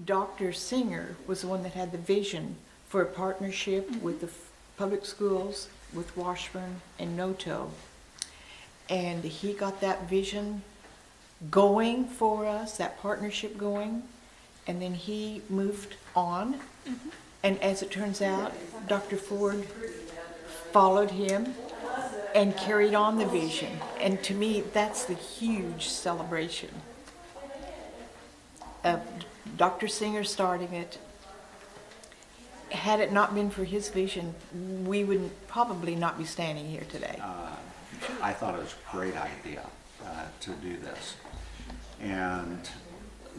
Dr. Singer was the one that had the vision for a partnership with the public schools, with Washburn and NOTO. And he got that vision going for us, that partnership going, and then he moved on. And as it turns out, Dr. Ford followed him and carried on the vision. And to me, that's the huge celebration of Dr. Singer starting it. Had it not been for his vision, we would probably not be standing here today. I thought it was a great idea to do this. And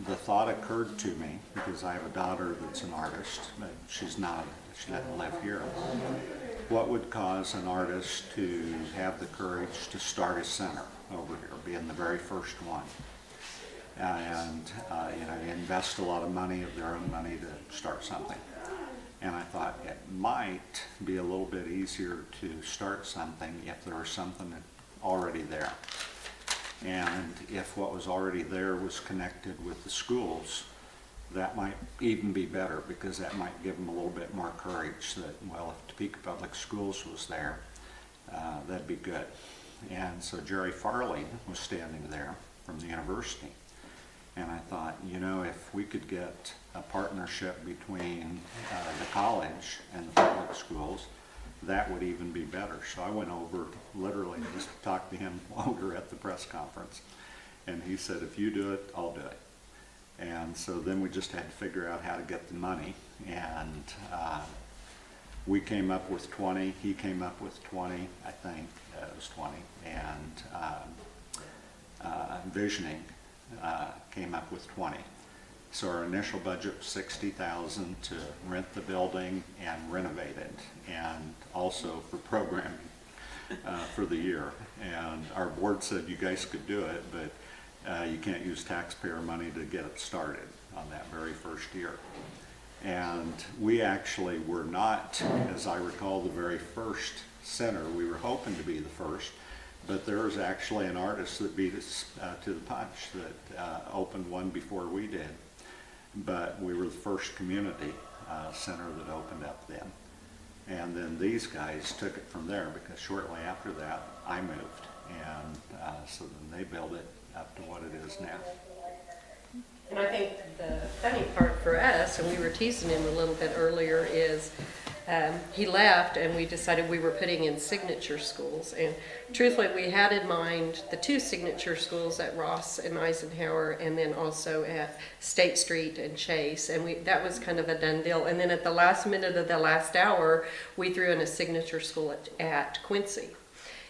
the thought occurred to me, because I have a daughter that's an artist, but she doesn't live here. What would cause an artist to have the courage to start a center over here, being the very first one? And invest a lot of money, of their own money, to start something. And I thought it might be a little bit easier to start something if there was something already there. And if what was already there was connected with the schools, that might even be better, because that might give them a little bit more courage that, well, if Topeka Public Schools was there, that'd be good. And so Jerry Farley was standing there from the university. And I thought, if we could get a partnership between the college and the public schools, that would even be better. So I went over, literally just talked to him over at the press conference. And he said, if you do it, I'll do it. And so then we just had to figure out how to get the money. And we came up with 20, he came up with 20, I think it was 20. And Visioning came up with 20. So our initial budget was $60,000 to rent the building and renovate it, and also for programming for the year. And our board said you guys could do it, but you can't use taxpayer money to get it started on that very first year. And we actually were not, as I recall, the very first center. We were hoping to be the first. But there was actually an artist that beat us to the punch that opened one before we did. But we were the first community center that opened up then. And then these guys took it from there, because shortly after that, I moved. And so then they built it up to what it is now. And I think the funny part for us, and we were teasing him a little bit earlier, is he left and we decided we were putting in signature schools. And truthfully, we had in mind the 2 signature schools at Ross and Eisenhower, and then also at State Street and Chase. And that was kind of a done deal. And then at the last minute of the last hour, we threw in a signature school at Quincy.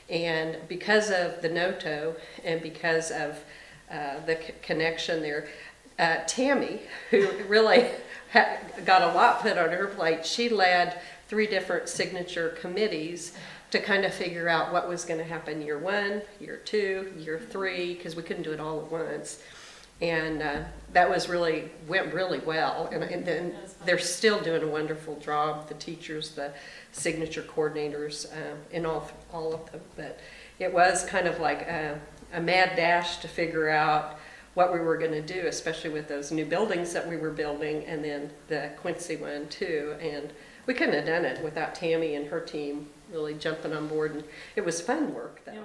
And because of the NOTO and because of the connection there, Tammy, who really got a lot put on her plate, she led 3 different signature committees to kind of figure out what was going to happen year 1, year 2, year 3, because we couldn't do it all at once. And that went really well. And then they're still doing a wonderful job, the teachers, the signature coordinators, and all of them. But it was kind of like a mad dash to figure out what we were going to do, especially with those new buildings that we were building, and then the Quincy one too. And we couldn't have done it without Tammy and her team really jumping on board. And it was fun work, though.